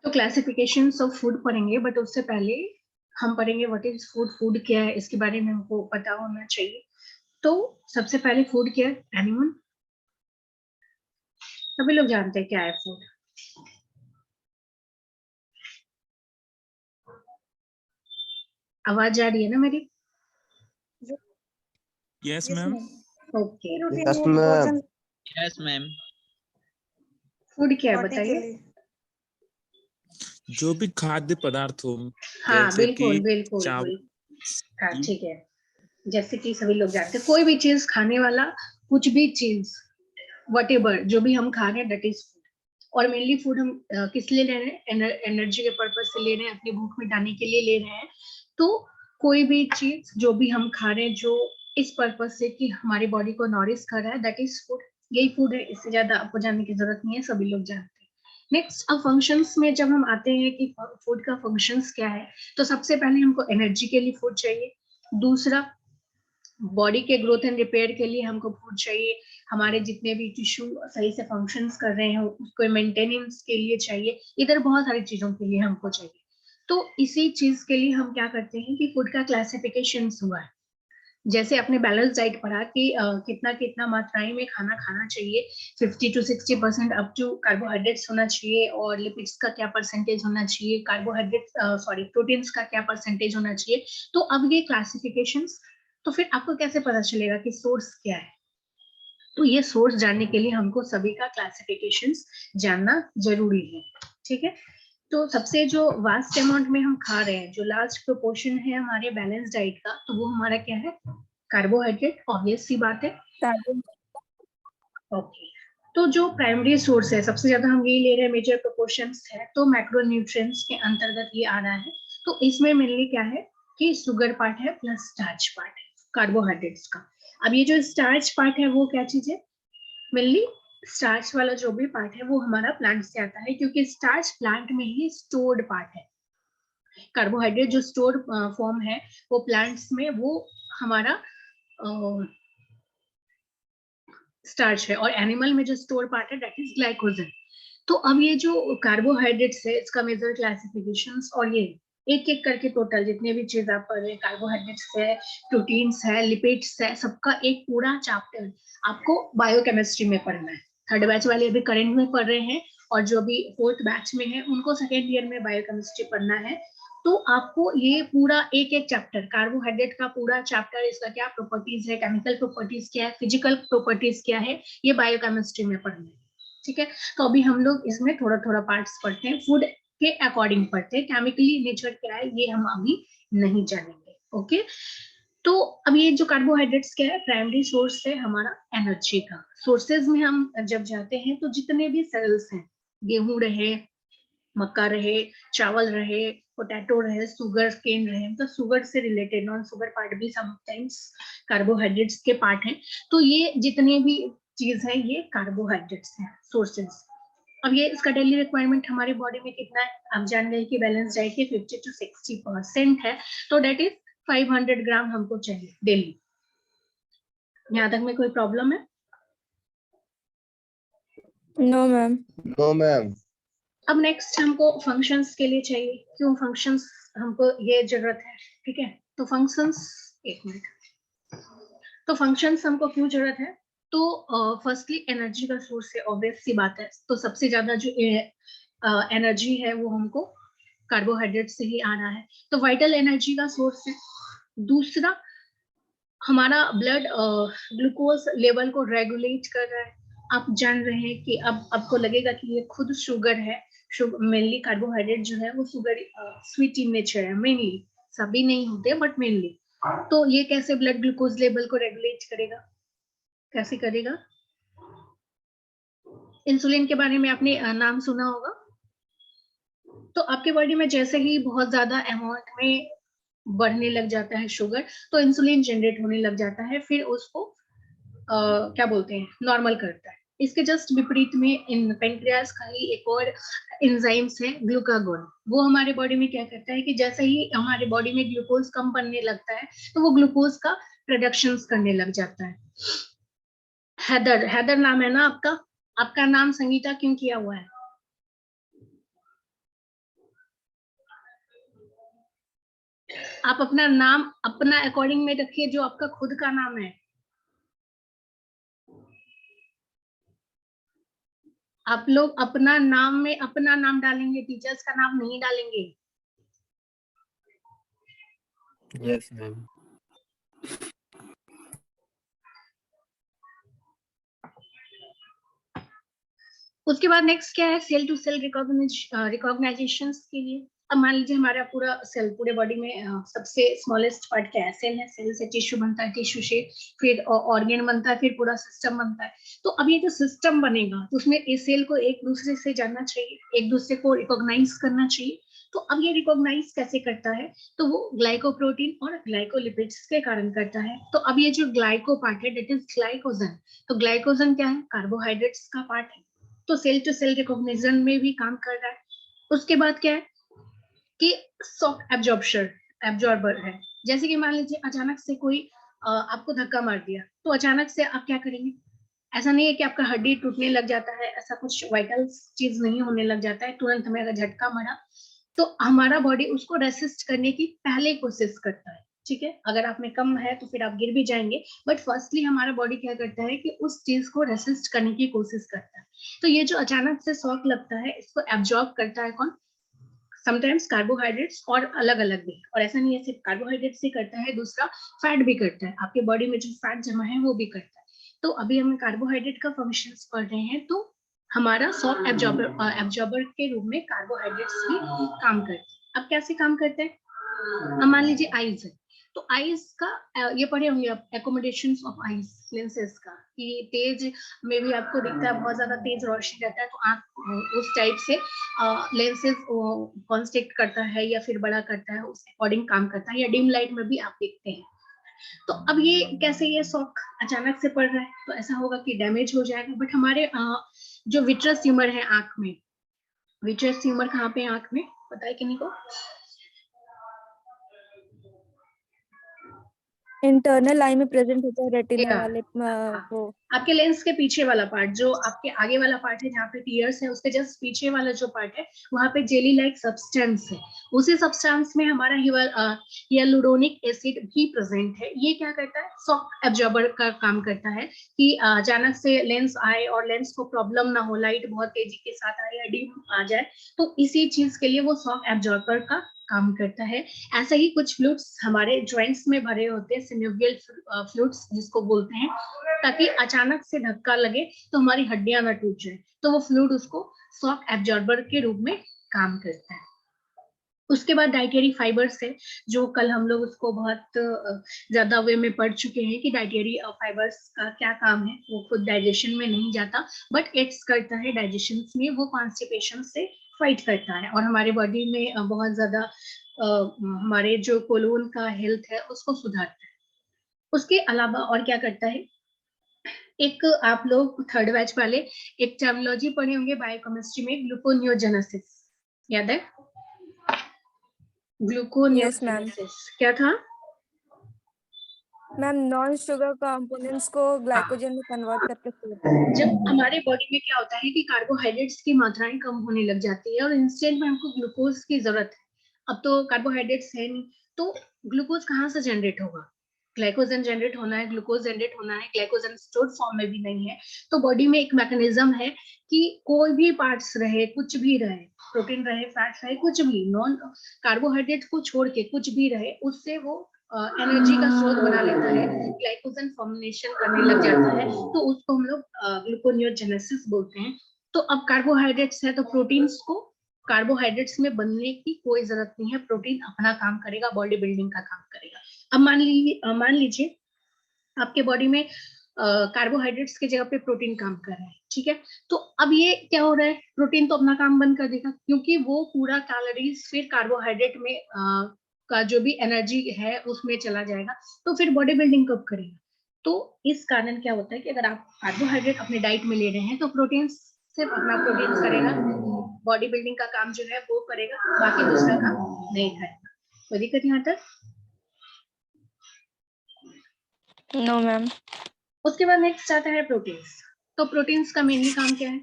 तो classifications of food पढ़ेंगे, but उससे पहले हम पढ़ेंगे व्हाट इज फूड, फूड क्या है, इसके बारे में हमको पता होना चाहिए। तो सबसे पहले फूड क्या है? एनिमल। सभी लोग जानते हैं क्या है फूड। आवाज आ रही है ना मेरी? Yes ma'am. Okay, yes ma'am. Yes ma'am. Food क्या है बताइए? जो भी खाद्य पदार्थ हो, हाँ जैसे कि बिल्कुल बिल्कुल चावल। हाँ ठीक है। जैसे कि सभी लोग जानते हैं, कोई भी चीज खाने वाला, कुछ भी चीज, वटेवर जो भी हम खा रहे हैं दैट इज फूड। और मेनली फूड हम किस लिए ले रहे हैं? एनर्जी के पर्पज से ले रहे हैं, अपनी भूख मिटाने के लिए ले रहे हैं। तो कोई भी चीज जो भी हम खा रहे हैं जो इस पर्पज से कि हमारी बॉडी को नॉरिश कर रहा है, दैट इज फूड। यही फूड है, इससे ज्यादा आपको जानने की जरूरत नहीं है, सभी लोग जानते हैं। नेक्स्ट, अब फंक्शंस में जब हम आते हैं कि फूड का फंक्शंस क्या है, तो सबसे पहले हमको एनर्जी के लिए फूड चाहिए। दूसरा, बॉडी के ग्रोथ एंड रिपेयर के लिए हमको फूड चाहिए। हमारे जितने भी टिश्यू सही से फंक्शंस कर रहे हैं उसको मेंटेनेंस के लिए चाहिए। इधर बहुत सारी चीजों के लिए हमको चाहिए। तो इसी चीज के लिए हम क्या करते हैं कि फूड का क्लासिफिकेशन हुआ है। जैसे अपने बैलेंस डाइट पढ़ा कि कितना कितना मात्राएं में खाना खाना चाहिए, 50 to 60% अप टू कार्बोहाइड्रेट्स होना चाहिए, और लिपिड्स का क्या परसेंटेज होना चाहिए, कार्बोहाइड्रेट सॉरी प्रोटीन्स का क्या परसेंटेज होना चाहिए। तो अब ये क्लासिफिकेशंस, तो फिर आपको कैसे पता चलेगा कि सोर्स क्या है? तो ये सोर्स जानने के लिए हमको सभी का क्लासिफिकेशंस जानना जरूरी है। ठीक है, तो सबसे जो वास्ट अमाउंट में हम खा रहे हैं, जो लार्ज प्रोपोर्शन है हमारे बैलेंस डाइट का, तो वो हमारा क्या है? कार्बोहाइड्रेट, ऑब्वियस सी बात है। ओके, तो जो प्राइमरी सोर्स है, सबसे ज्यादा हम यही ले रहे हैं, मेजर प्रोपोर्शंस है, तो मैक्रोन्यूट्रिएंट्स के अंतर्गत ये आ रहा है। तो इसमें मेनली क्या है कि शुगर पार्ट है प्लस स्टार्च पार्ट है कार्बोहाइड्रेट्स का। अब ये जो स्टार्च पार्ट है वो क्या चीज है? मेनली स्टार्च वाला जो भी पार्ट है वो हमारा प्लांट से आता है, क्योंकि स्टार्च प्लांट में ही स्टोर्ड पार्ट है। कार्बोहाइड्रेट जो स्टोर फॉर्म है वो प्लांट्स में, वो हमारा स्टार्च है, और एनिमल में जो स्टोर पार्ट है दैट इज ग्लाइकोजन। तो अब ये जो कार्बोहाइड्रेट्स है इसका मेजर क्लासिफिकेशंस, और ये एक एक करके टोटल जितने भी चीज आप पढ़ रहे हैं, कार्बोहाइड्रेट्स है, प्रोटीन्स है, लिपिड्स है, सबका एक पूरा चैप्टर आपको बायोकेमिस्ट्री में पढ़ना है। थर्ड बैच वाले अभी करंट में पढ़ रहे हैं, और जो भी फोर्थ बैच में है उनको सेकेंड ईयर में बायोकेमिस्ट्री पढ़ना है। तो आपको ये पूरा एक एक चैप्टर, कार्बोहाइड्रेट का पूरा चैप्टर, इसका क्या प्रॉपर्टीज है, केमिकल प्रॉपर्टीज क्या है, फिजिकल प्रॉपर्टीज क्या है, ये बायोकेमिस्ट्री में पढ़ना है। ठीक है, तो अभी हम लोग इसमें थोड़ा थोड़ा पार्ट्स पढ़ते हैं, फूड के अकॉर्डिंग पढ़ते हैं। केमिकली नेचर क्या है ये हम अभी नहीं जानेंगे। ओके, तो अब ये जो कार्बोहाइड्रेट्स क्या है, प्राइमरी सोर्स है हमारा एनर्जी का। सोर्सेज में हम जब जाते हैं तो जितने भी सेल्स हैं, गेहूं रहे, मक्का रहे, चावल रहे, पोटैटो रहे, सुगर केन रहे, मतलब शुगर से रिलेटेड नॉन शुगर पार्ट भी समटाइम्स कार्बोहाइड्रेट्स के पार्ट हैं। तो ये जितने भी चीज है ये कार्बोहाइड्रेट्स हैं सोर्सेज। अब ये इसका डेली रिक्वायरमेंट हमारी बॉडी में कितना है? आप जान रहे हैं कि बैलेंस डाइट के 50 to 60% है, तो डेट इज 500 ग्राम हमको चाहिए डेली। यहाँ तक में कोई प्रॉब्लम है? No ma'am. No ma'am. अब नेक्स्ट हमको फंक्शंस के लिए चाहिए। क्यों फंक्शंस हमको ये जरूरत है? ठीक है, तो फंक्शंस, एक मिनट, तो फंक्शंस हमको क्यों जरूरत है? तो फर्स्टली एनर्जी का सोर्स है, ऑब्वियस सी बात है। तो सबसे ज्यादा जो एनर्जी है वो हमको कार्बोहाइड्रेट से ही आ रहा है, तो वाइटल एनर्जी का सोर्स है। दूसरा, हमारा ब्लड ग्लूकोज लेवल को रेगुलेट कर रहा है। आप जान रहे हैं कि अब आपको लगेगा कि ये खुद शुगर है। मेनली कार्बोहाइड्रेट जो है वो शुगर स्वीट इन नेचर है, मेनली, सभी नहीं होते बट मेनली। तो ये कैसे ब्लड ग्लूकोज लेवल को रेगुलेट करेगा? कैसे करेगा? इंसुलिन के बारे में आपने नाम सुना होगा। तो आपके बॉडी में जैसे ही बहुत ज्यादा अमाउंट में बढ़ने लग जाता है शुगर, तो इंसुलिन जनरेट होने लग जाता है, फिर उसको क्या बोलते हैं, नॉर्मल करता है। इसके जस्ट विपरीत में इन पेंक्रियास का ही एक और एंजाइम्स है ग्लूकागोन। वो हमारे बॉडी में क्या करता है कि जैसे ही हमारे बॉडी में ग्लूकोज कम बनने लगता है तो वो ग्लूकोज का प्रोडक्शन करने लग जाता है। हैदर, हैदर नाम है ना आपका? आपका नाम संगीता क्यों किया हुआ है? आप अपना नाम अपना अकॉर्डिंग में रखिए, जो आपका खुद का नाम है। आप लोग अपना नाम में अपना नाम डालेंगे, टीचर्स का नाम नहीं डालेंगे। Yes, ma'am. उसके बाद नेक्स्ट क्या है, सेल टू सेल रिकॉग्नाइजेशन के लिए। अब मान लीजिए हमारा पूरा सेल, पूरे बॉडी में सबसे स्मॉलेस्ट पार्ट क्या है, सेल है। सेल से टिश्यू बनता है, टिश्यू से फिर ऑर्गन बनता है, फिर पूरा सिस्टम बनता है। तो अब ये जो सिस्टम बनेगा तो उसमें इस सेल को एक दूसरे से जानना चाहिए, एक दूसरे को रिकॉग्नाइज करना चाहिए। तो अब ये रिकॉग्नाइज कैसे करता है, तो वो ग्लाइकोप्रोटीन और ग्लाइकोलिपिड्स के कारण करता है। तो अब ये जो ग्लाइको पार्ट है, दैट इज ग्लाइकोजन। तो ग्लाइकोजन क्या है, कार्बोहाइड्रेट्स का पार्ट है। तो सेल टू सेल रिकॉग्निशन में भी काम कर रहा है। उसके बाद क्या है कि शॉक एब्जॉर्बर है। जैसे कि मान लीजिए अचानक से कोई आपको धक्का मार दिया, तो अचानक से आप क्या करेंगे, ऐसा नहीं है कि आपका हड्डी टूटने लग जाता है, ऐसा कुछ वाइटल चीज नहीं होने लग जाता है तुरंत में। अगर झटका मारा तो हमारा बॉडी उसको रेसिस्ट करने की पहले कोशिश करता है, ठीक है। अगर आप में कम है तो फिर आप गिर भी जाएंगे, बट फर्स्टली हमारा बॉडी क्या करता है कि उस चीज को रेसिस्ट करने की कोशिश करता है। तो ये जो अचानक से शॉक लगता है, इसको एब्जॉर्ब करता है कौन, समटाइम्स कार्बोहाइड्रेट्स, और अलग अलग भी। और ऐसा नहीं है सिर्फ कार्बोहाइड्रेट्स ही करता है, दूसरा फैट भी करता है। आपके बॉडी में जो फैट जमा है वो भी करता है। तो अभी हम कार्बोहाइड्रेट का फंक्शंस पढ़ रहे हैं, तो हमारा शॉक एब्जॉर्बर के रूप में कार्बोहाइड्रेट्स भी काम करते हैं। अब कैसे काम करते हैं, अब मान लीजिए आईज है, तो आईज का ये पढ़े होंगे आप, एकोमोडेशंस ऑफ आईज, लेंसेज का, कि तेज में भी आपको दिखता है, बहुत ज्यादा तेज रोशनी रहता है तो आंख उस टाइप से लेंसेज कॉन्स्ट्रिक्ट करता है या फिर बड़ा करता है, उस अकॉर्डिंग काम करता है। या डिम लाइट में भी आप देखते हैं। तो अब ये कैसे, ये शॉक अचानक से पड़ रहा है तो ऐसा होगा कि डैमेज हो जाएगा। बट हमारे जो विट्रस ट्यूमर है आंख में, विट्रस ट्यूमर कहाँ पे आंख में, पता है किन्हीं को? इंटरनल आई में प्रेजेंट होता है, रेटिना वाले वो आपके लेंस के पीछे वाला पार्ट, जो आपके आगे वाला पार्ट है जहाँ पे टीयर्स है, उसके जस्ट पीछे वाला जो पार्ट है, वहां पे जेली लाइक सब्सटेंस है। उसी सब्सटेंस में हमारा हियालुरोनिक एसिड भी प्रेजेंट है। ये क्या करता है, शॉक एब्जॉर्बर का काम करता है, कि अचानक से लेंस आए और लेंस को प्रॉब्लम ना हो, लाइट बहुत तेजी के साथ आए या डिम आ जाए, तो इसी चीज के लिए वो शॉक एब्जॉर्बर का काम करता है। ऐसे ही कुछ फ्लूइड्स हमारे जॉइंट्स में भरे होते हैं, सिनोवियल फ्लूइड्स जिसको बोलते हैं, ताकि अचानक से धक्का लगे तो हमारी हड्डियां ना टूट जाए, तो वो फ्लूइड उसको शॉक एब्जॉर्बर के रूप में काम करता है। उसके बाद डाइटरी फाइबर्स है, जो कल हम लोग उसको बहुत ज्यादा वे में पढ़ चुके हैं कि डाइटरी फाइबर्स का क्या काम है। वो खुद डाइजेशन में नहीं जाता, बट एड्स करता है डाइजेशन में, वो कॉन्स्टिपेशन से फाइट करता है और हमारे बॉडी में बहुत ज्यादा हमारे जो कोलोन का हेल्थ है उसको सुधारता है। उसके अलावा और क्या करता है, एक आप लोग थर्ड बैच वाले एक टर्मिनोलॉजी पढ़े होंगे बायोकेमिस्ट्री में, ग्लूकोनियोजेनेसिस, याद है? ग्लूकोनियोजेनेसिस क्या था मैम? नॉन शुगर कंपोनेंट्स को ग्लाइकोजन में कन्वर्ट करके स्टोर करते हैं। जब हमारे बॉडी में क्या होता है कि कार्बोहाइड्रेट्स की मात्राएं कम होने लग जाती है और इंस्टेंट में हमको ग्लूकोज की जरूरत है। अब तो कार्बोहाइड्रेट्स है नहीं, तो ग्लूकोज कहाँ से जनरेट होगा, ग्लाइकोजन जनरेट होना है, ग्लूकोज जनरेट होना है, ग्लाइकोजन स्टोर्ड फॉर्म में भी नहीं है। तो बॉडी में एक मैकेनिज्म है कि कोई भी पार्ट्स रहे, कुछ भी रहे, प्रोटीन रहे, फैट रहे, कुछ भी नॉन कार्बोहाइड्रेट को छोड़ के कुछ भी रहे, उससे वो एनर्जी का स्रोत बना लेता है, ग्लाइकोजन फॉर्मेशन करने लग जाता है, तो उसको हम लोग ग्लूकोनियोजेनेसिस बोलते हैं। तो अब कार्बोहाइड्रेट्स है तो प्रोटीन्स को कार्बोहाइड्रेट्स में बनने की कोई जरूरत नहीं है, प्रोटीन अपना काम करेगा, बॉडी बिल्डिंग का काम करेगा। अब मान लीजिए आपके बॉडी में कार्बोहाइड्रेट्स की जगह पे प्रोटीन काम कर रहा है, ठीक है। तो अब ये क्या हो रहा है, प्रोटीन तो अपना काम बंद कर देगा, क्योंकि वो पूरा कैलोरीज फिर कार्बोहाइड्रेट में का जो भी एनर्जी है उसमें चला जाएगा, तो फिर बॉडी बिल्डिंग कब करेगा। तो इस कारण क्या होता है कि अगर आप कार्बोहाइड्रेट अपने डाइट में ले रहे हैं तो प्रोटीन सिर्फ अपना प्रोटीन करेगा, बॉडी बिल्डिंग का काम जो है वो करेगा, बाकी दूसरा काम नहीं करेगा। कोई दिक्कत यहाँ तक? No ma'am. उसके बाद नेक्स्ट आता है प्रोटीन्स। तो प्रोटीन्स का मेनली काम क्या है,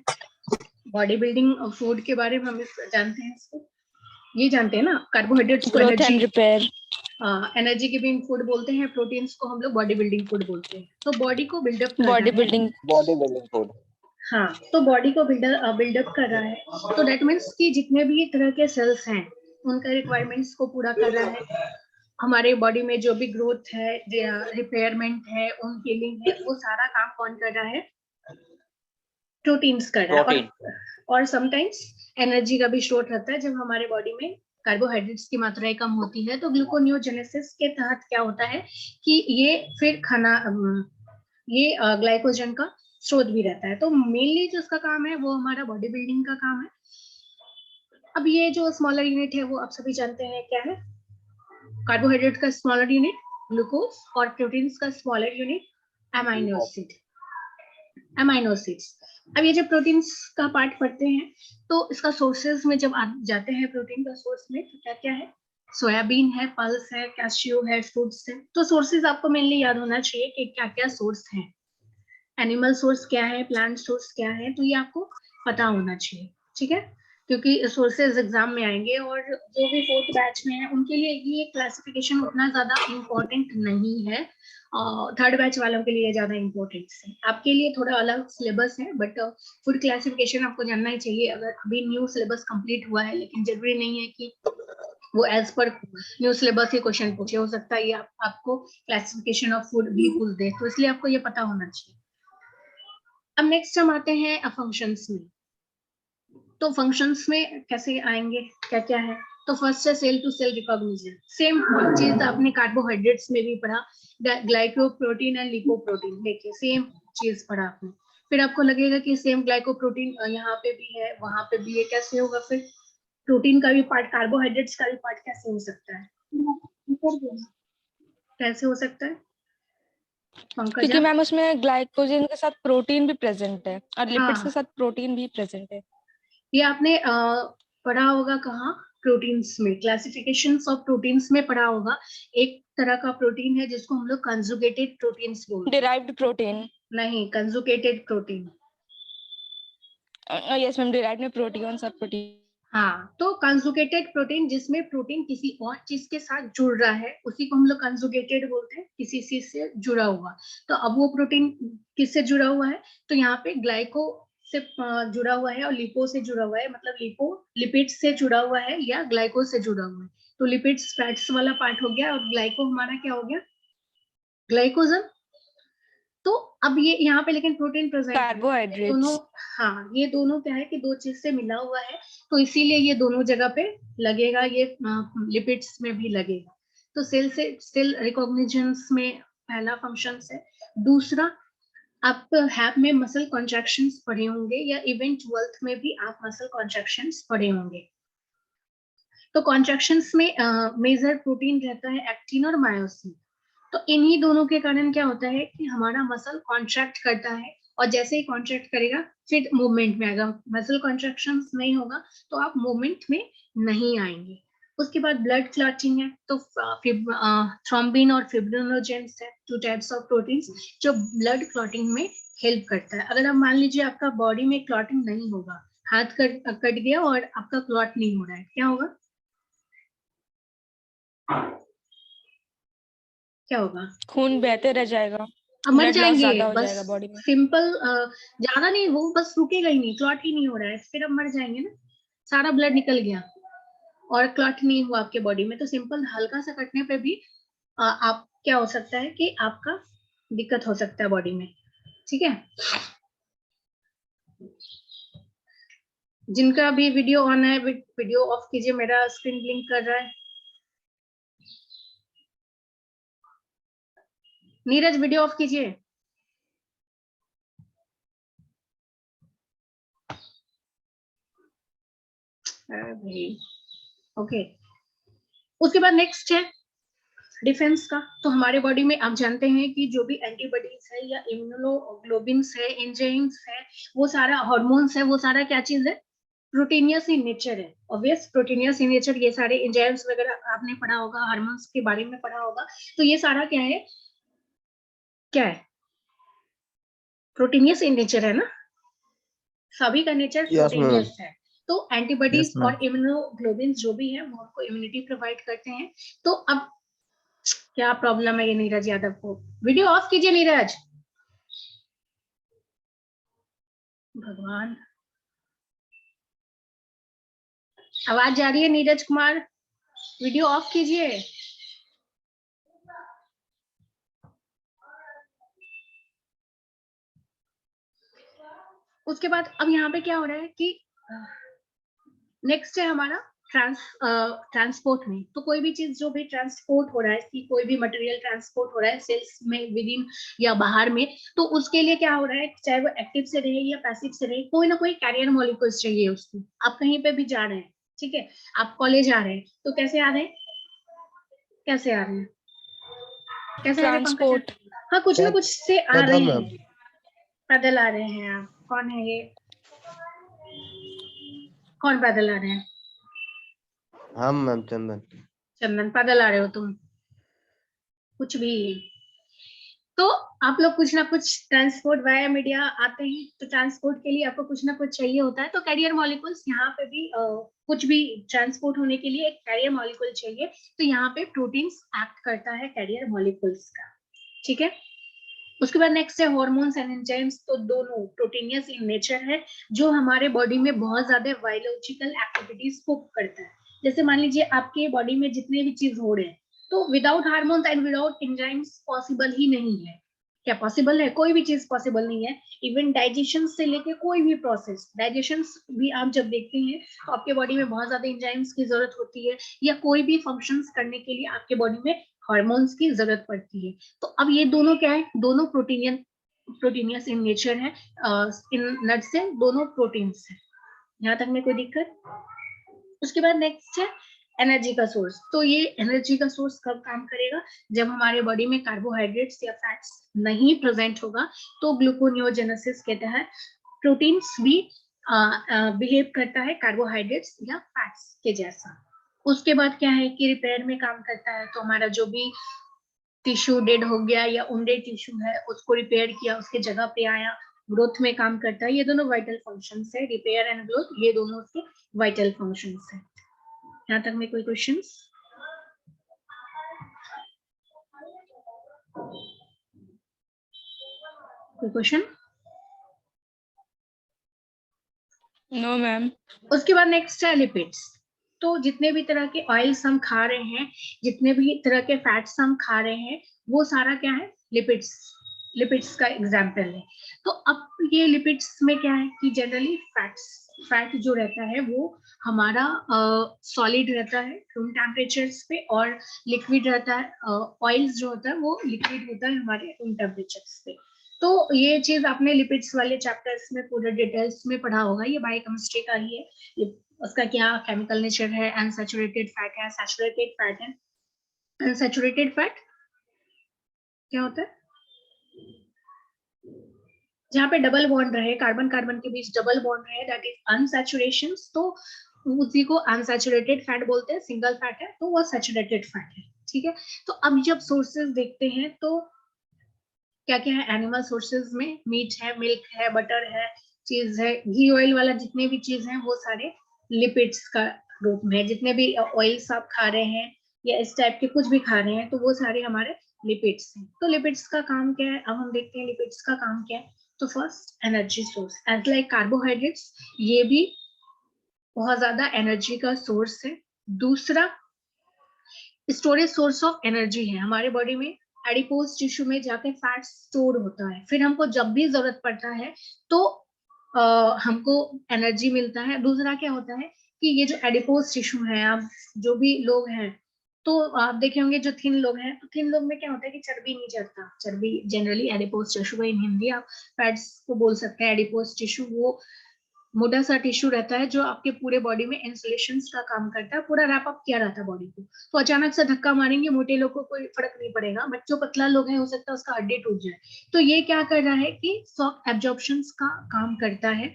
बॉडी बिल्डिंग फूड के बारे में हम जानते हैं इसको, ये जानते हैं ना, कार्बोहाइड्रेट्स को growth and energy, repair. Energy giving food बोलते हैं, प्रोटीन्स को हम लोग बॉडी बिल्डिंग फूड बोलते हैं। तो बॉडी को बिल्डअप कर बॉडी रहा है, बिल्डिंग बॉडी बिल्डिंग फूड। हाँ, तो बॉडी को बिल्डअप कर रहा है, तो दैट मीन्स कि जितने भी तरह के सेल्स हैं उनका रिक्वायरमेंट्स को पूरा कर रहा है। हमारे बॉडी में जो भी ग्रोथ है, रिपेयरमेंट है, उन हीलिंग है, वो सारा काम कौन कर रहा है? प्रोटीन्स कर रहा है। प्रोटीन। और समटाइम्स एनर्जी का भी स्रोत रहता है। जब हमारे बॉडी में कार्बोहाइड्रेट्स की मात्रा कम होती है तो ग्लूकोनियोजेनेसिस के तहत क्या होता है कि ये फिर ये ग्लाइकोजन का स्रोत भी रहता है। तो मेनली जो इसका काम है वो हमारा बॉडी बिल्डिंग का काम है। अब ये जो स्मॉलर यूनिट है वो आप सभी जानते हैं क्या है? कार्बोहाइड्रेट का स्मॉलर यूनिट ग्लूकोज और प्रोटीन्स का स्मॉलर यूनिट अमाइनो एसिड्स। अब ये जब प्रोटीन्स का पार्ट पढ़ते हैं तो इसका सोर्सेज में जब आप जाते हैं प्रोटीन का सोर्स में तो क्या क्या है? सोयाबीन है, पल्स है, कैश्यू है, फ्रूट्स है। तो सोर्सेज आपको मेनली याद होना चाहिए कि क्या क्या सोर्स हैं। एनिमल सोर्स क्या है, प्लांट सोर्स क्या है, तो ये आपको पता होना चाहिए, ठीक है? क्योंकि सोर्सेज एग्जाम में आएंगे और जो भी 4th बैच में है उनके लिए ये क्लासिफिकेशन उतना ज्यादा इम्पोर्टेंट नहीं है। 3rd बैच वालों के लिए ज्यादा इम्पोर्टेंट है। आपके लिए थोड़ा अलग सिलेबस है, बट फूड क्लासिफिकेशन आपको जानना ही चाहिए। अगर अभी न्यू सिलेबस कंप्लीट हुआ है, लेकिन जरूरी नहीं है कि वो एज पर न्यू सिलेबस ही क्वेश्चन पूछे। हो सकता है ये आपको क्लासिफिकेशन ऑफ फूड भी पूछ दे, तो इसलिए आपको ये पता होना चाहिए। अब नेक्स्ट हम आते हैं फंक्शंस में। तो फंक्शंस में कैसे आएंगे, क्या क्या है? तो फर्स्ट है cell to cell recognition. Same चीज आपने कार्बोहाइड्रेट्स में भी पढ़ा, ग्लाइकोप्रोटीन एंड लिपोप्रोटीन। देखिए सेम चीज पढ़ा आपने। फिर आपको लगेगा कि सेम ग्लाइकोप्रोटीन यहाँ पे भी है, वहां पे भी है। कैसे होगा फिर? प्रोटीन का भी पार्ट, कार्बोहाइड्रेट्स का भी पार्ट कैसे हो सकता है? कैसे हो सकता है क्योंकि मैम उसमें ग्लाइकोजन के साथ प्रोटीन भी प्रेजेंट है और लिपिड्स के हाँ, साथ प्रोटीन भी प्रेजेंट है। ये आपने पढ़ा होगा कहाँ? प्रोटीन्स में, क्लासिफिकेशंस ऑफ प्रोटीन्स में पढ़ा होगा। एक तरह का प्रोटीन है जिसको हम लोग कंजुगेटेड प्रोटीन्स बोलते हैं। डिराइव्ड प्रोटीन नहीं, conjugated protein. Yes ma'am, derived में प्रोटीन सब प्रोटीन। हाँ, तो कंजुगेटेड प्रोटीन जिसमें प्रोटीन किसी और चीज के साथ जुड़ रहा है उसी को हम लोग कंजुगेटेड बोलते हैं, किसी चीज से जुड़ा हुआ। तो अब वो प्रोटीन किससे जुड़ा हुआ है? तो यहाँ पे ग्लाइको से जुड़ा हुआ है और लिपो से जुड़ा हुआ है। मतलब लिपो लिपिड से जुड़ा हुआ है या ग्लाइको से जुड़ा हुआ है। तो लिपिड्स फैट्स वाला पार्ट हो गया और ग्लाइको हमारा क्या हो गया? ग्लाइकोजन। तो अब ये यहाँ पे लेकिन प्रोटीन प्रेजेंट है। कार्बोहाइड्रेट्स। दोनों, हाँ, ये दोनों क्या है कि दो चीज से मिला हुआ है, तो इसीलिए ये दोनों जगह पे लगेगा। ये लिपिड्स में भी लगेगा। तो सेल रिकॉग्निशंस में पहला फंक्शन है। दूसरा, आप हैप में मसल कॉन्ट्रैक्शंस पढ़े होंगे या इवेंट 12th में भी आप मसल कॉन्ट्रैक्शंस पढ़े होंगे। तो कॉन्ट्रैक्शंस में मेजर प्रोटीन रहता है एक्टिन और मायोसिन। तो इन्हीं दोनों के कारण क्या होता है कि हमारा मसल कॉन्ट्रैक्ट करता है और जैसे ही कॉन्ट्रैक्ट करेगा फिर मूवमेंट में आएगा। मसल कॉन्ट्रैक्शंस नहीं होगा तो आप मूवमेंट में नहीं आएंगे। उसके बाद ब्लड क्लॉटिंग है। तो थ्रोम्बिन और फिब्रिनोजेंस है, 2 टाइप्स ऑफ प्रोटीन्स जो ब्लड क्लॉटिंग में हेल्प करता है। अगर आप मान लीजिए आपका बॉडी में क्लॉटिंग नहीं होगा, हाथ कट गया और आपका क्लॉट नहीं हो रहा है, क्या होगा? क्या होगा? खून बहते रह जाएगा, अब मर ब्लड लॉस जाएंगे। ज्यादा हो बस जाएगा बॉडी में। सिंपल, ज्यादा नहीं, वो बस रुकेगा ही नहीं, क्लॉट ही नहीं हो रहा है, फिर अब मर जाएंगे ना। सारा ब्लड निकल गया और क्लॉट नहीं हुआ आपके बॉडी में। तो सिंपल हल्का सा कटने पे भी आप क्या हो सकता है कि आपका दिक्कत हो सकता है बॉडी में, ठीक है? जिनका भी वीडियो ऑन है वीडियो ऑफ कीजिए, मेरा स्क्रीन ब्लिंक कर रहा है। नीरज वीडियो ऑफ कीजिए। ओके, उसके बाद नेक्स्ट है डिफेंस का। तो हमारे बॉडी में आप जानते हैं कि जो भी एंटीबॉडीज है या इम्यूनोग्लोबिन्स है, एंजाइम्स है, वो सारा हार्मोन्स है, वो सारा क्या चीज है? प्रोटीनियस इन नेचर है। Obvious, proteinaceous in nature. ये सारे एंजाइम्स वगैरह आपने पढ़ा होगा, हार्मोन्स के बारे में पढ़ा होगा। तो ये सारा क्या है? क्या है? प्रोटीनियस इन नेचर है ना, सभी का नेचर प्रोटीनियस है। तो एंटीबॉडीज Yes, ma'am. और इम्यूनोग्लोबिन्स जो भी है वो हमको इम्यूनिटी प्रोवाइड करते हैं। तो अब क्या प्रॉब्लम है ये नीरज यादव को? वीडियो ऑफ कीजिए नीरज। भगवान, आवाज जा रही है नीरज कुमार? वीडियो ऑफ कीजिए। उसके बाद अब यहाँ पे क्या हो रहा है कि नेक्स्ट है हमारा ट्रांसपोर्ट में। तो कोई भी चीज जो भी ट्रांसपोर्ट हो रहा है, कि कोई भी मटेरियल ट्रांसपोर्ट हो रहा है सेल्स में, विद इन या बाहर में, तो उसके लिए क्या हो रहा है, चाहे वो एक्टिव से रहे या पैसिव से रहे, कोई ना कोई कैरियर मॉलिक्यूल्स चाहिए उसको। आप कहीं पे भी जा रहे हैं, ठीक है, आप कॉलेज आ रहे हैं, तो कैसे आ रहे हैं, कैसे आ रहे हैं, कैसे आ रहे हैं ट्रांसपोर्ट। हाँ, कुछ ना कुछ से आ रहे पैदल हैं, पैदल आ रहे हैं। आप कौन है ये, कौन पैदल आ रहे हैं? हम मैम चंदन। चंदन, पैदल आ रहे हो तुम? कुछ भी। तो आप लोग कुछ ना कुछ ट्रांसपोर्ट वाया मीडिया आते हैं, तो ट्रांसपोर्ट के लिए आपको कुछ ना कुछ चाहिए होता है। तो कैरियर मॉलिक्यूल्स यहाँ पे भी कुछ भी ट्रांसपोर्ट होने के लिए एक कैरियर मॉलिक्यूल चाहिए। तो यहाँ पे प्रोटीन्स एक्ट करता है कैरियर मॉलिक्यूल्स का, ठीक है। उसके बाद नेक्स्ट है हॉर्मोन्स एंड एंजाइम्स। तो दोनों प्रोटीनियस इन नेचर है, जो हमारे बॉडी में बहुत ज्यादा बायोलॉजिकल एक्टिविटीज को करता है। जैसे मान लीजिए आपके बॉडी में जितने भी चीज हो रहे हैं, तो without hormones and without enzymes possible ही नहीं है। क्या पॉसिबल है? कोई भी चीज पॉसिबल नहीं है। इवन डाइजेशन से लेके कोई भी प्रोसेस, डाइजेशन भी आप जब देखते हैं तो आपके बॉडी में बहुत ज्यादा एंजाइम्स की जरूरत होती है, या कोई भी फंक्शंस करने के लिए आपके बॉडी में हार्मोन्स की जरूरत पड़ती है। तो अब ये दोनों क्या है, दोनों प्रोटीनियस इन नेचर है। इन नट से दोनों प्रोटीन्स है। यहाँ तक में कोई दिक्कत? उसके बाद नेक्स्ट है एनर्जी का सोर्स। तो ये एनर्जी का सोर्स कब काम करेगा, जब हमारे बॉडी में कार्बोहाइड्रेट्स या फैट्स नहीं प्रेजेंट होगा। तो ग्लूकोनियोजेनेसिस के तहत प्रोटीन्स भी बिहेव करता है कार्बोहाइड्रेट्स या फैट्स के जैसा। उसके बाद क्या है कि रिपेयर में काम करता है। तो हमारा जो भी टिश्यू डेड हो गया या उनडेड टिश्यू है, उसको रिपेयर किया, उसके जगह पे आया, ग्रोथ में काम करता है। ये दोनों वाइटल फंक्शंस है, रिपेयर एंड ग्रोथ, ये दोनों उसके वाइटल फंक्शंस है। यहाँ तक में कोई क्वेश्चंस? कोई क्वेश्चन? No ma'am. उसके बाद नेक्स्ट है लिपिड्स। तो जितने भी तरह के ऑयल्स हम खा रहे हैं, जितने भी तरह के फैट्स हम खा रहे हैं, वो सारा क्या है, लिपिड्स। लिपिड्स का एग्जाम्पल है। तो अब ये लिपिड्स में क्या है कि जनरली फैट जो रहता है वो हमारा सॉलिड रहता है रूम टेम्परेचर्स पे, और लिक्विड रहता है, ऑयल्स जो होता है वो लिक्विड होता है हमारे रूम टेम्परेचर्स पे। तो ये चीज आपने लिपिड्स वाले चैप्टर्स में पूरे डिटेल्स में पढ़ा होगा, ये बायोकेमिस्ट्री का ही है। उसका क्या केमिकल नेचर है, अनसैचुरेटेड फैट है, सैचुरेटेड फैट है। अनसैचुरेटेड फैट क्या होता है? जहाँ पे डबल बॉन्ड रहे, कार्बन कार्बन के बीच डबल बॉन्ड रहे, दैट इज अनसैचुरेशन। तो उसी को अनसैचुरेटेड फैट बोलते हैं। सिंगल फैट है तो वो सैचुरेटेड फैट है, ठीक है। तो अब जब सोर्सेज देखते हैं तो क्या क्या है एनिमल सोर्सेज में, मीट है, मिल्क है, बटर है, चीज है, घी ऑयल वाला जितने भी चीज हैं वो सारे लिपिड्स का रूप में है। जितने भी ऑयल्स आप खा रहे हैं या इस टाइप के कुछ भी खा रहे हैं, तो वो सारे हमारे लिपिड्स हैं। तो लिपिड्स का काम क्या है, अब हम देखते हैं लिपिड्स का काम क्या है। तो first energy source, as like carbohydrates, ये भी बहुत ज्यादा एनर्जी का सोर्स है। दूसरा स्टोरेज सोर्स ऑफ एनर्जी है। हमारे बॉडी में एडिपोज टिश्यू में जाके फैट स्टोर होता है, फिर हमको जब भी जरूरत पड़ता है तो हमको एनर्जी मिलता है। दूसरा क्या होता है कि ये जो एडिपोज टिश्यू है, आप जो भी लोग हैं, तो आप देखे होंगे जो थिन लोग हैं, तो थिन लोग में क्या होता है कि चर्बी नहीं चढ़ता। चर्बी जनरली एडिपोज टिश्यू का इन हिंदी आप फैट्स को बोल सकते हैं। एडिपोज टिश्यू वो मोटा सा टिश्यू रहता है जो आपके पूरे बॉडी में इंसुलेशन का काम करता है, पूरा रैप अप किया रहता है बॉडी को। तो अचानक से धक्का मारेंगे, मोटे लोग को कोई फर्क नहीं पड़ेगा, बट जो पतला लोग हैं हो सकता है उसका हड्डी टूट जाए। तो ये क्या कर रहा है कि शॉक एब्जॉर्प्शन का काम करता है।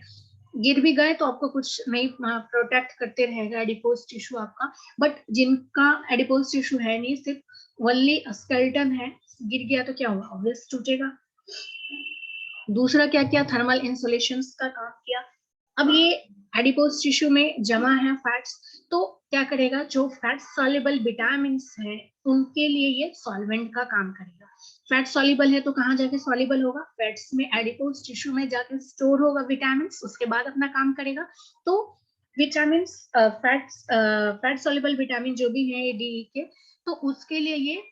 गिर भी गए तो आपको कुछ नहीं, प्रोटेक्ट करते रहेगा एडिपोज टिश्यू आपका। बट जिनका एडिपोज टिश्यू है नहीं, सिर्फ ओनली स्केलेटन है, गिर गया तो क्या होगा, ऑब्वियस टूटेगा। दूसरा क्या किया, थर्मल इंसुलेशन का काम किया। अब ये एडिपोज टिश्यू में जमा है फैट्स, तो क्या करेगा, जो फैट सॉल्युबल विटामिन है उनके लिए ये सॉल्वेंट का काम करेगा। फैट सॉल्युबल है तो कहाँ जाके सॉल्युबल होगा, फैट्स में, एडिपोज टिश्यू में जाके स्टोर होगा विटामिन, उसके बाद अपना काम करेगा। तो विटामिन फैट सॉल्युबल विटामिन जो भी है डी के, तो उसके लिए ये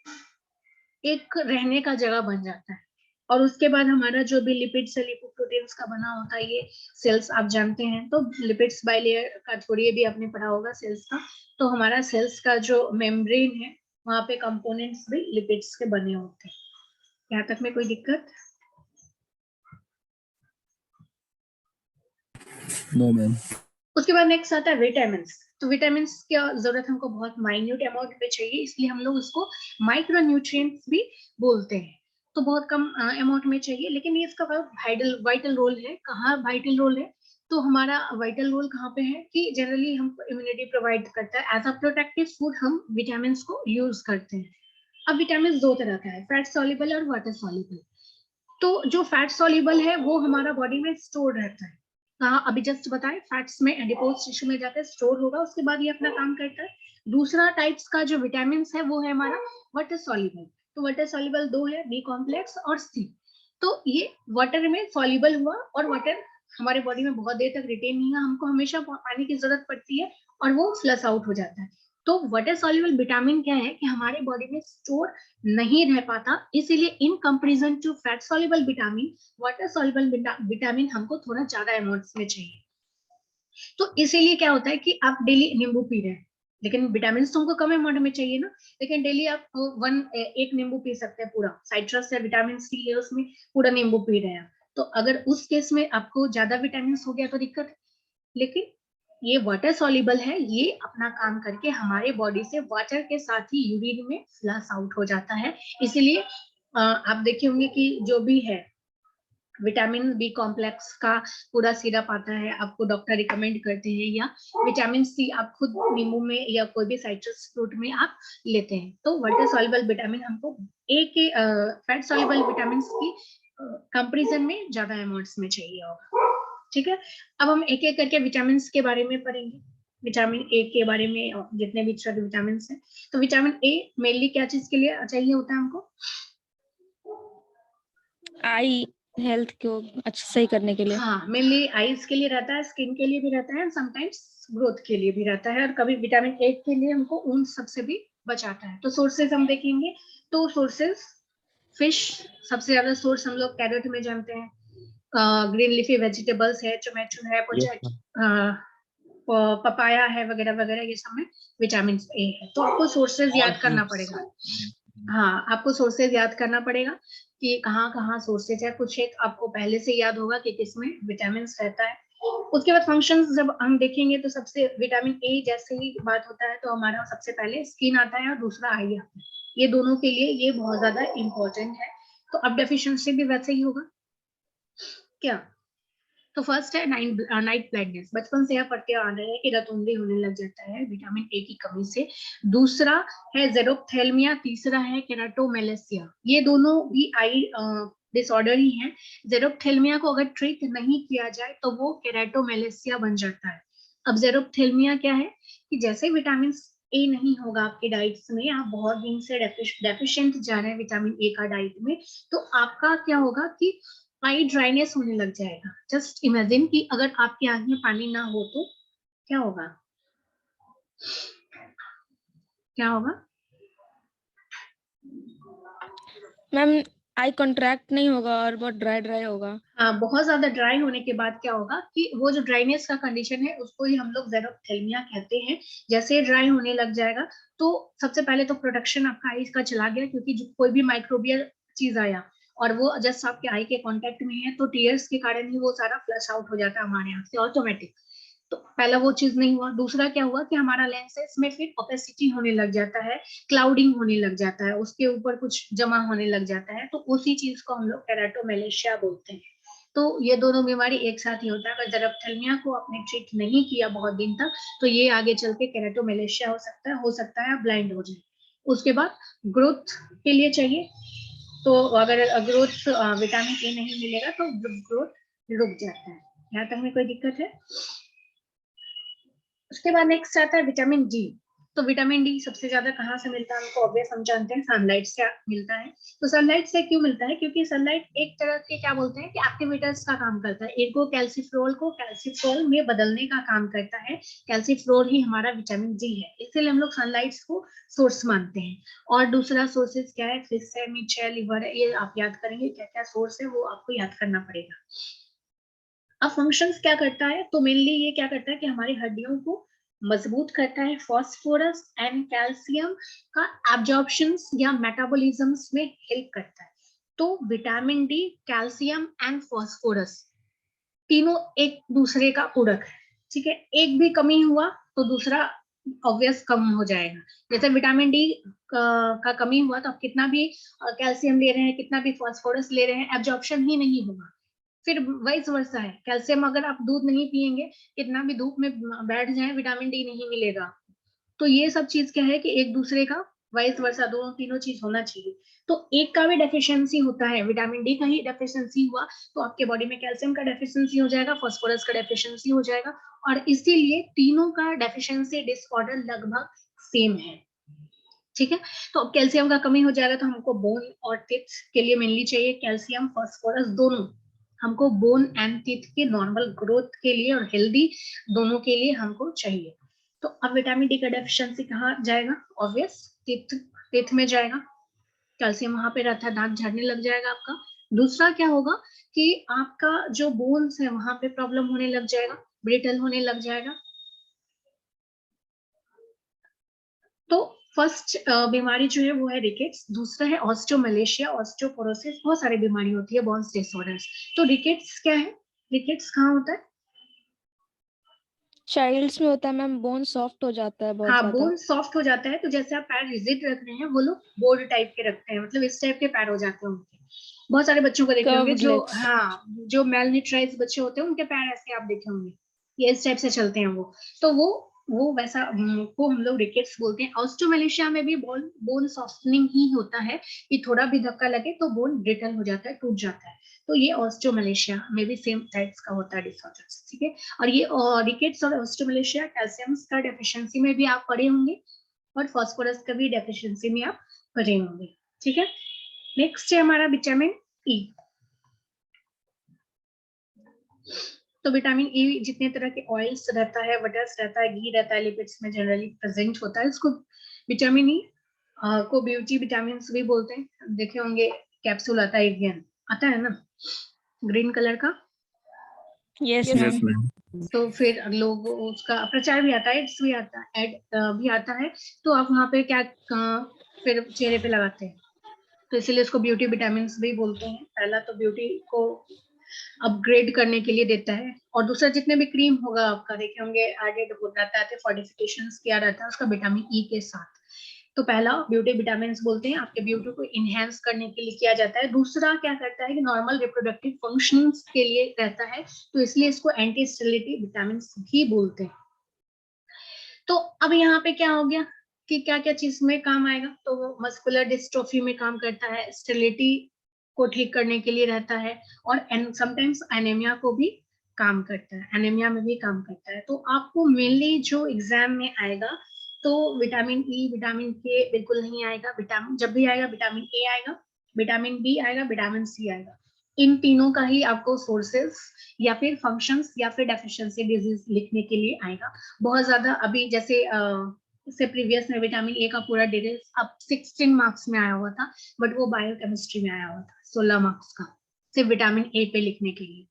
एक रहने का जगह बन जाता है। और उसके बाद हमारा जो भी लिपिड्स है, लिपोप्रोटीन्स का बना होता है ये सेल्स, आप जानते हैं, तो लिपिड्स बाइलेयर का थोड़ी भी आपने पढ़ा होगा सेल्स का, तो हमारा सेल्स का जो मेम्ब्रेन है वहां पे कंपोनेंट्स भी लिपिड्स के बने होते हैं। यहाँ तक में कोई दिक्कत? No ma'am. उसके बाद नेक्स्ट आता है विटामिन। तो विटामिन की जरूरत हमको बहुत माइन्यूट अमाउंट में चाहिए, इसलिए हम लोग उसको माइक्रो न्यूट्रिएंट्स भी बोलते हैं। तो बहुत कम अमाउंट में चाहिए, लेकिन ये इसका वाइटल रोल है। कहाँ वाइटल रोल है, तो हमारा वाइटल रोल कहाँ पे है कि जनरली हमको इम्यूनिटी प्रोवाइड करता है। एज अ प्रोटेक्टिव फूड हम विटामिन को यूज करते हैं। अब विटामिन दो तरह का है, फैट सॉल्युबल और वाटर सॉल्युबल। तो जो फैट सॉल्युबल है वो हमारा बॉडी में स्टोर रहता है। हाँ, अभी जस्ट बताए, फैट्स में एडिपोज टिश्यू में जाकर स्टोर होगा, उसके बाद ये अपना काम करता है। दूसरा टाइप्स का जो विटामिन है वो है हमारा वाटर सॉल्युबल। तो वाटर सॉल्युबल दो है, बी कॉम्प्लेक्स और सी। तो ये वाटर में सॉल्युबल हुआ, और वाटर हमारे बॉडी में बहुत देर तक रिटेन नहीं है, हमको हमेशा पानी की जरूरत पड़ती है और वो फ्लश आउट हो जाता है। तो वाटर सॉल्युबल विटामिन क्या है कि हमारे बॉडी में स्टोर नहीं रह पाता, इसीलिए in comparison to fat soluble vitamin, water soluble vitamin हमको थोड़ा ज्यादा अमाउंट्स में चाहिए। तो इसीलिए क्या होता है कि आप डेली नींबू पी रहे हैं, लेकिन विटामिन तो हमको कम अमाउंट में चाहिए ना, लेकिन डेली आप एक नींबू पी सकते हैं पूरा, साइट्रस है, विटामिन सी है उसमें, पूरा नींबू पी रहे हैं। तो अगर उस केस में आपको ज्यादा विटामिन हो गया तो दिक्कत है। लेकिन ये वाटर सॉल्युबल है, ये अपना काम करके हमारे बॉडी से वाटर के साथ ही यूरिन में फ्लश आउट हो जाता है। इसीलिए आप देखे होंगे कि जो भी है विटामिन बी कॉम्प्लेक्स का पूरा सिरप आता है, आपको डॉक्टर रिकमेंड करते हैं, या विटामिन सी आप खुद नींबू में या कोई भी साइट्रस फ्रूट में आप लेते हैं। तो वाटर सॉल्युबल विटामिन हमको एक फैट सॉल्युबल विटामिन की कंपैरिजन में ज्यादा अमाउंट्स में चाहिए होगा। ठीक है, अब हम एक एक करके विटामिन के बारे में पढ़ेंगे। विटामिन ए के बारे में, जितने भी तरह के विटामिन हैं। तो विटामिन ए मेनली क्या चीज के लिए चाहिए होता है हमको? आई हेल्थ को अच्छा सही करने के लिए। हाँ, मेनली आईज के लिए रहता है, स्किन के लिए भी रहता है, समटाइम्स ग्रोथ के लिए भी रहता है, और कभी विटामिन ए के लिए हमको उन सबसे भी बचाता है। तो सोर्सेज हम देखेंगे, तो सोर्सेज फिश, सबसे ज्यादा सोर्स हम लोग कैरेट में जानते हैं, ग्रीन लीफी वेजिटेबल्स है, टोमेटो है, पपाया है, वगैरह वगैरह, ये सब में विटामिन ए है। तो आपको सोर्सेज याद करना पड़ेगा। हाँ, आपको सोर्सेज याद करना पड़ेगा कि कहाँ कहाँ सोर्सेज है। कुछ एक आपको पहले से याद होगा कि किसमें विटामिन रहता है। उसके बाद फंक्शंस जब हम देखेंगे तो सबसे विटामिन ए जैसे ही बात होता है तो हमारा सबसे पहले स्किन आता है और दूसरा आई आता है। ये दोनों के लिए ये बहुत ज्यादा इंपॉर्टेंट है। तो अब डेफिशिएंसी भी वैसे ही होगा क्या? तो फर्स्ट है नाइट ब्लाइंडनेस, बचपन से आप पढ़ते आ रहे हैं कि रतौंधी होने लग जाता है विटामिन ए की कमी से। दूसरा है जेरोप्थेल्मिया, तीसरा है केराटोमेलेसिया। ये दोनों भी आई डिसऑर्डर ही है। जेरोप्थेल्मिया को अगर ट्रीट नहीं किया जाए तो वो केराटोमेलेसिया बन जाता है। अब जेरोप्थेल्मिया क्या है कि जैसे विटामिन ए नहीं होगा आपके डाइट्स में, आप बहुत दिन से डेफिशिएंट जा रहे हैं विटामिन ए का डाइट में, तो आपका क्या होगा कि आई ड्राइनेस होने लग जाएगा। जस्ट इमेजिन कि अगर आपकी आंख में पानी ना हो तो क्या होगा? क्या होगा मैम? आई कॉन्ट्रैक्ट नहीं होगा और बहुत ड्राई ड्राई होगा। हाँ, बहुत ज्यादा ड्राई होने के बाद क्या होगा कि वो जो ड्राइनेस का कंडीशन है उसको ही हम लोग जेरोप्थेल्मिया कहते हैं। जैसे ड्राई होने लग जाएगा तो सबसे पहले तो प्रोटेक्शन आपका आईज का चला गया, क्योंकि जो कोई भी माइक्रोबियल चीज आया और वो जस्ट आपके आई के कांटेक्ट में है तो टीयर्स के कारण ही वो सारा फ्लश आउट हो जाता है हमारे आंख से ऑटोमेटिक। तो पहला वो चीज नहीं हुआ। दूसरा क्या हुआ कि हमारा लेंसेस में फिर ओपेसिटी होने लग जाता है, क्लाउडिंग होने लग जाता है, उसके ऊपर कुछ जमा होने लग जाता है, तो उसी चीज को हम लोग केराटोमेलेशिया बोलते हैं। तो ये दोनों बीमारी एक साथ ही होता है। अगर जेरोप्थेल्मिया को आपने ट्रीट नहीं किया बहुत दिन तक तो ये आगे चल के केराटोमेलेशिया हो सकता है आप ब्लाइंड हो जाए। उसके बाद ग्रोथ के लिए चाहिए, तो अगर ग्रोथ विटामिन ए नहीं मिलेगा तो ग्रोथ रुक जाता है। यहाँ तक में कोई दिक्कत है? उसके बाद नेक्स्ट आता है विटामिन डी। तो विटामिन डी सबसे ज्यादा कहाँ से मिलता है हमको, ऑब्वियस हम जानते हैं सनलाइट से मिलता है। तो सनलाइट से क्यों मिलता है, क्योंकि सनलाइट एक तरह के क्या बोलते हैं कि एक्टिवेटर्स का काम करता है। एक को कैल्सीफ्लोल में बदलने का काम करता है। कैल्सीफ्लोल ही हमारा विटामिन डी है, इसलिए हम लोग सनलाइट को सोर्स मानते हैं। और दूसरा सोर्सेज क्या है, फिश है, मीट है, लिवर है, ये आप याद करेंगे क्या क्या सोर्स है वो आपको याद करना पड़ेगा। अब फंक्शंस क्या करता है, तो मेनली ये क्या करता है कि हमारी हड्डियों को मजबूत करता है। फास्फोरस एंड कैल्शियम का एब्जॉर्प्शन या मेटाबॉलिज्म्स में हेल्प करता है। तो vitamin D, calcium and phosphorus तीनों एक दूसरे का पूरक है, ठीक है। एक भी कमी हुआ तो दूसरा ऑब्वियस कम हो जाएगा। जैसे विटामिन डी का कमी हुआ तो आप कितना भी कैल्शियम ले रहे हैं, कितना भी फास्फोरस ले रहे हैं, एब्जॉर्प्शन ही नहीं होगा। फिर वाइस वर्सा है, कैल्शियम अगर आप दूध नहीं पिएंगे, कितना भी धूप में बैठ जाए, विटामिन डी नहीं मिलेगा। तो ये सब चीज क्या है कि एक दूसरे का वाइस वर्सा, दोनों तीनों चीज होना चाहिए। तो एक का भी डेफिशिएंसी होता है, विटामिन डी का ही डेफिशिएंसी हुआ तो आपके बॉडी में कैल्शियम का डेफिशिएंसी हो जाएगा, फास्फोरस का डेफिशिएंसी हो जाएगा, और इसीलिए तीनों का डेफिशिएंसी डिसऑर्डर लगभग सेम है, ठीक है। तो अब कैल्शियम का कमी हो जाएगा तो हमको बोन और टिथ के लिए मेनली चाहिए कैल्शियम, फास्फोरस दोनों हमको बोन एंड टीथ के नॉर्मल ग्रोथ के लिए और हेल्दी दोनों के लिए हमको चाहिए। तो अब विटामिन डी का डेफिशिएंसी कहाँ जाएगा, ऑब्वियस टीथ में जाएगा। कैल्शियम वहां पे रहता है, दांत झड़ने लग जाएगा आपका। दूसरा क्या होगा कि आपका जो बोन्स है वहां पे प्रॉब्लम होने लग जाएगा, ब्रिटल होने लग जाएगा। तो फर्स्ट बीमारी जो है वो है रिकेट्स, दूसरा है ऑस्टियोमलेशिया, ऑस्टियोपोरोसिस, बहुत सारी बीमारी होती है, बोन्स डिसऑर्डर्स। तो रिकेट्स क्या है, रिकेट्स कहाँ होता है, चाइल्ड्स में होता है मैम, बोन सॉफ्ट हो जाता है बहुत हाँ ज्यादा। बोन सॉफ्ट हो जाता है। तो जैसे आप पैर रिजिड रख रहे हैं, वो लोग बोर्ड टाइप के रखते हैं, मतलब इस टाइप के पैर हो जाते हैं उनके। बहुत सारे बच्चों को देखे होंगे कर्व्ड जो, लेग्स। हाँ जो मेलन्यूट्राइज बच्चे होते हैं उनके पैर ऐसे आप देखे होंगे, ये इस टाइप से चलते हैं वो। तो वो वैसा को हम लोग रिकेट्स बोलते हैं। ऑस्टियोमलेशिया में भी बोन सॉफ्टनिंग ही होता है, कि थोड़ा भी धक्का लगे तो बोन ब्रिटल हो जाता है, टूट जाता है। तो ये ऑस्टियोमलेशिया में भी सेम टाइप्स का होता है डिसऑर्डर्स, ठीक है। और ये रिकेट्स और ऑस्टियोमलेशिया कैल्शियम का डेफिशिएंसी में भी आप पढ़े होंगे, और फास्फोरस का भी डेफिशिएंसी में आप पढ़े होंगे, ठीक है। नेक्स्ट है हमारा विटामिन ई। तो विटामिन ई जितने तरह के ऑयल्स रहता है, बटर्स रहता है, घी रहता है, लिपिड्स में जनरली प्रेजेंट होता है। उसको विटामिन ई को ब्यूटी विटामिन भी बोलते हैं। देखे होंगे कैप्सूल आता है, एवियन आता है ना, ग्रीन कलर का। Yes Yes, ma'am. ma'am. तो फिर लोग उसका प्रचार भी आता है, एड्स भी आता है, एड भी आता है। तो आप वहाँ पे क्या फिर चेहरे पे लगाते हैं, तो इसीलिए उसको ब्यूटी विटामिन भी बोलते हैं। पहला तो ब्यूटी को अपग्रेड करने के लिए देता है, और दूसरा जितने भी क्रीम होगा आपका देखे होंगे एडेड हो जाता है, फॉर्टिफिकेशन किया रहता है उसका विटामिन ई के साथ। तो पहला ब्यूटी विटामिन बोलते हैं, आपके ब्यूटी को इनहेंस करने के लिए किया जाता है। दूसरा क्या करता है कि नॉर्मल रिप्रोडक्टिव फंक्शंस के लिए रहता है, तो इसलिए इसको एंटी स्टेरिलिटी विटामिन भी बोलते हैं। तो अब यहाँ पे क्या हो गया कि क्या क्या चीज में काम आएगा, तो मस्कुलर डिस्ट्रोफी में काम करता है, स्टेरिलिटी को ठीक करने के लिए रहता है, और समटाइम्स एनीमिया को भी काम करता है, एनीमिया में भी काम करता है। तो आपको मेनली जो एग्जाम में आएगा, तो विटामिन ई, विटामिन के बिल्कुल नहीं आएगा। विटामिन जब भी आएगा विटामिन ए आएगा, विटामिन बी आएगा, विटामिन सी आएगा। इन तीनों का ही आपको सोर्सेस या फिर फंक्शंस या फिर डेफिशिएंसी डिजीज लिखने के लिए आएगा। बहुत ज्यादा अभी जैसे इससे प्रीवियस में विटामिन ए का पूरा डिटेल्स अब 16 मार्क्स में आया हुआ था, बट वो बायोकेमिस्ट्री में आया हुआ था 16 मार्क्स का, सिर्फ विटामिन ए पे लिखने के लिए।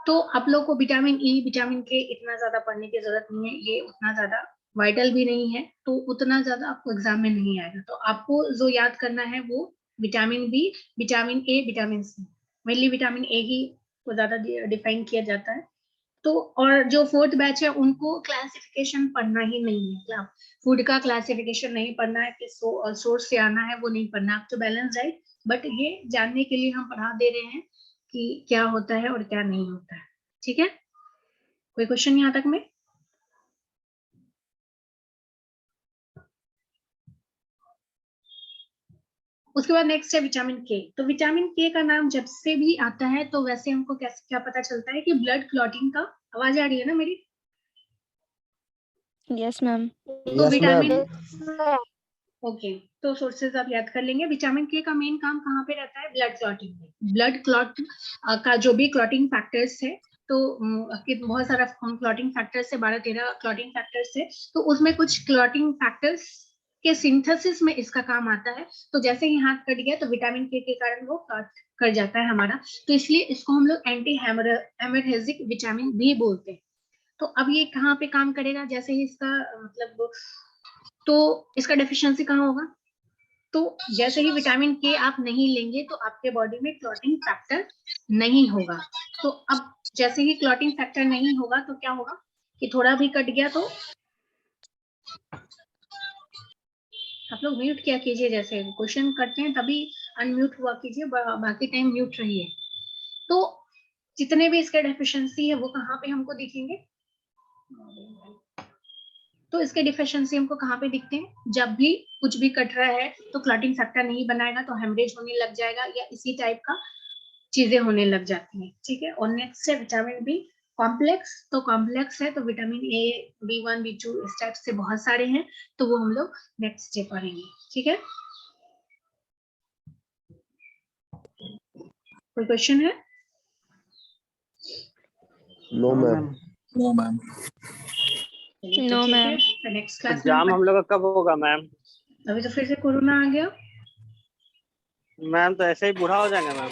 तो आप लोग को विटामिन ई, विटामिन के इतना ज्यादा पढ़ने की जरूरत नहीं है, ये उतना ज्यादा वाइटल भी नहीं है, तो उतना ज्यादा आपको एग्जाम में नहीं आएगा। तो आपको जो याद करना है वो vitamin B, vitamin A, vitamin C, mainly vitamin A ही को ज्यादा डिफाइन किया जाता है। तो और जो फोर्थ बैच है उनको क्लासिफिकेशन पढ़ना ही नहीं है, फूड का क्लासिफिकेशन नहीं पढ़ना है, किस सोर्स से आना है वो नहीं पढ़ना है, तो बैलेंस डाइट। बट ये जानने के लिए हम पढ़ा दे रहे हैं कि क्या होता है और क्या नहीं होता है, ठीक है। कोई क्वेश्चन यहाँ तक में? उसके बाद नेक्स्ट है विटामिन के। तो विटामिन के का नाम जब से भी आता है तो वैसे हमको कैसे क्या पता चलता है कि ब्लड क्लॉटिंग का, आवाज आ रही है ना मेरी? Yes, ma'am. तो Yes, विटामिन ma'am. ओके, तो सोर्सेज आप याद कर लेंगे। विटामिन के का मेन काम कहाँ पे रहता है? ब्लड क्लॉटिंग में। ब्लड क्लॉट का जो भी क्लॉटिंग फैक्टर्स है, तो बहुत सारा क्लॉटिंग फैक्टर्स है, 12-13 क्लॉटिंग फैक्टर्स है, तो उसमें कुछ क्लॉटिंग फैक्टर्स के सिंथेसिस में इसका काम आता है। तो जैसे ही हाथ कट गया तो विटामिन के कारण वो क्लॉट कर जाता है हमारा, तो इसलिए इसको हम लोग एंटी हेमरेजिक विटामिन भी बोलते हैं। तो अब ये कहाँ पे काम करेगा? जैसे ही इसका मतलब, तो इसका डेफिशिएंसी कहाँ होगा? तो जैसे ही विटामिन के आप नहीं लेंगे तो आपके बॉडी में क्लॉटिंग फैक्टर नहीं होगा। तो अब जैसे ही क्लॉटिंग फैक्टर नहीं होगा तो क्या होगा कि थोड़ा भी कट गया तो आप लोग म्यूट किया कीजिए, जैसे क्वेश्चन करते हैं तभी अनम्यूट हुआ कीजिए, बाकी टाइम म्यूट रहिए। तो जितने भी इसके डेफिशिएंसी है वो कहाँ पे हमको दिखेंगे? तो इसके डिफिशिएंसी हमको कहाँ पे दिखते हैं? जब भी कुछ भी कट रहा है तो क्लॉटिंग फैक्टर नहीं बनाएगा तो हेमरेज होने लग जाएगा या इसी टाइप का चीजें होने लग जाती हैं, ठीक है। और नेक्स्ट है विटामिन बी कॉम्प्लेक्स। तो कॉम्प्लेक्स है तो विटामिन ए, B1, B2 इस टाइप से बहुत सारे हैं, तो वो हम लोग नेक्स्ट डे पढ़ेंगे, ठीक है। कोई क्वेश्चन है? No, ma'am. No ma'am. No, ma'am. Next class में एग्जाम हम लोग का कब होगा मैम? अभी तो फिर से कोरोना आ गया। मैम तो ऐसे ही बूढ़ा हो जाएंगे मैम।